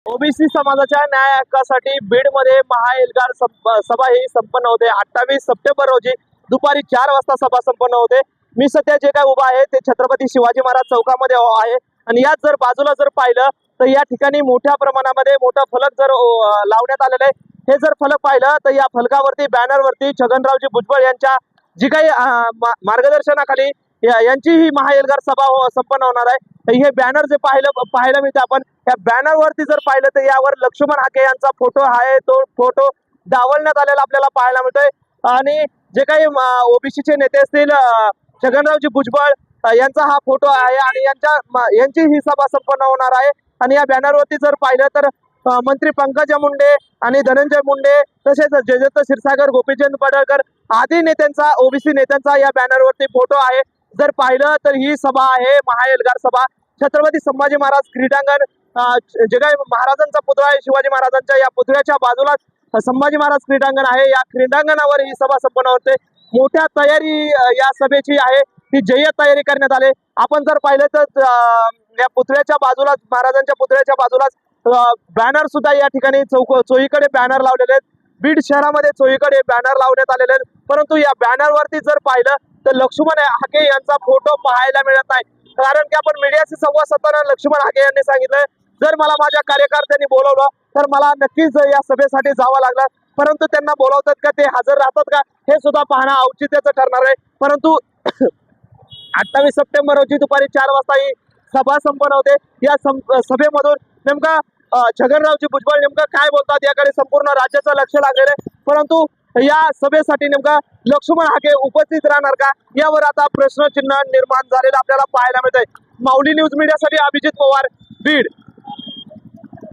OBC समाजाच्या न्याय हक्कासाठी बीडमध्ये महाएल्गार सभा ही संपन्न होते। 28 सप्टेंबर रोजी दुपारी 4 वाजता सभा संपन्न होते। मी सध्या जे काय उभा आहे ते छत्रपती शिवाजी महाराज चौकामध्ये आहे आणि याच जर बाजूला जर पाहिलं तर या ठिकाणी मोठ्या प्रमाणामध्ये मोठा फलक जर लावण्यात आलेला आहे। हे जर फलक पाहिलं तर या फलकावरती बॅनरवरती छगनरावजी भुजबळ यांच्या जी काही मार्गदर्शनाखाली यांची ही महाएल्गार सभा संपन्न होणार आहे। हे बॅनर जे पाहायला मिळते आपण या बॅनर वरती जर पाहिलं तर यावर लक्ष्मण हाके यांचा फोटो आहे, तो फोटो डावलण्यात आलेला आपल्याला पाहायला मिळतोय। आणि जे काही ओबीसीचे नेते असतील छगनरावजी भुजबळ यांचा हा फोटो आहे आणि यांची ही सभा संपन्न होणार आहे। आणि या बॅनर वरती जर पाहिलं तर मंत्री पंकजा मुंडे आणि धनंजय मुंडे तसेच जयदत्त क्षीरसागर, गोपीचंद पडळकर आदी नेत्यांचा ओबीसी नेत्यांचा या बॅनर वरती फोटो आहे। जर पाहिलं तर ही सभा आहे महाएल्गार सभा छत्रपती संभाजी महाराज क्रीडांगण। जे काही महाराजांचा पुतळा आहे शिवाजी महाराजांच्या या पुतळ्याच्या बाजूला संभाजी महाराज क्रीडांगण आहे। या क्रीडांगणावर ही सभा संपन्न होते। मोठ्या तयारी या सभेची आहे, ती जय्यत तयारी करण्यात आली। आपण जर पाहिलं तर या पुतळ्याच्या बाजूला महाराजांच्या पुतळ्याच्या बाजूलाच बॅनर सुद्धा या ठिकाणी चोहीकडे बॅनर लावलेले आहेत। बीड शहरामध्ये चोहीकडे बॅनर लावण्यात आलेले आहेत, परंतु या बॅनर वरती जर पाहिलं तर लक्ष्मण हाके यांचा फोटो पाहायला मिळत नाही। कारण की आपण मीडियाशी संवाद साधताना लक्ष्मण हाके यांनी सांगितलं जर मला माझ्या कार्यकर्त्यांनी बोलवलं तर मला नक्कीच या सभेसाठी जावं लागलं, परंतु त्यांना बोलवतात का, ते हजर राहतात का, हे सुद्धा पाहणं औचित्याचं ठरणार आहे। परंतु 28 सप्टेंबर रोजी दुपारी 4 वाजता ही सभा संपन्न होते। या सभेमधून नेमका छगनरावजी भुजबळ नेमकं काय बोलतात याकडे संपूर्ण राज्याचं लक्ष लागलेलं आहे। परंतु या सभेसाठी नेमका लक्ष्मण हाके उपस्थित राहणार का, यावर आता प्रश्नचिन्ह निर्माण झालेलं आपल्याला पाहायला मिळतंय। माऊली न्यूज मीडियासाठी अभिजित पवार, बीड।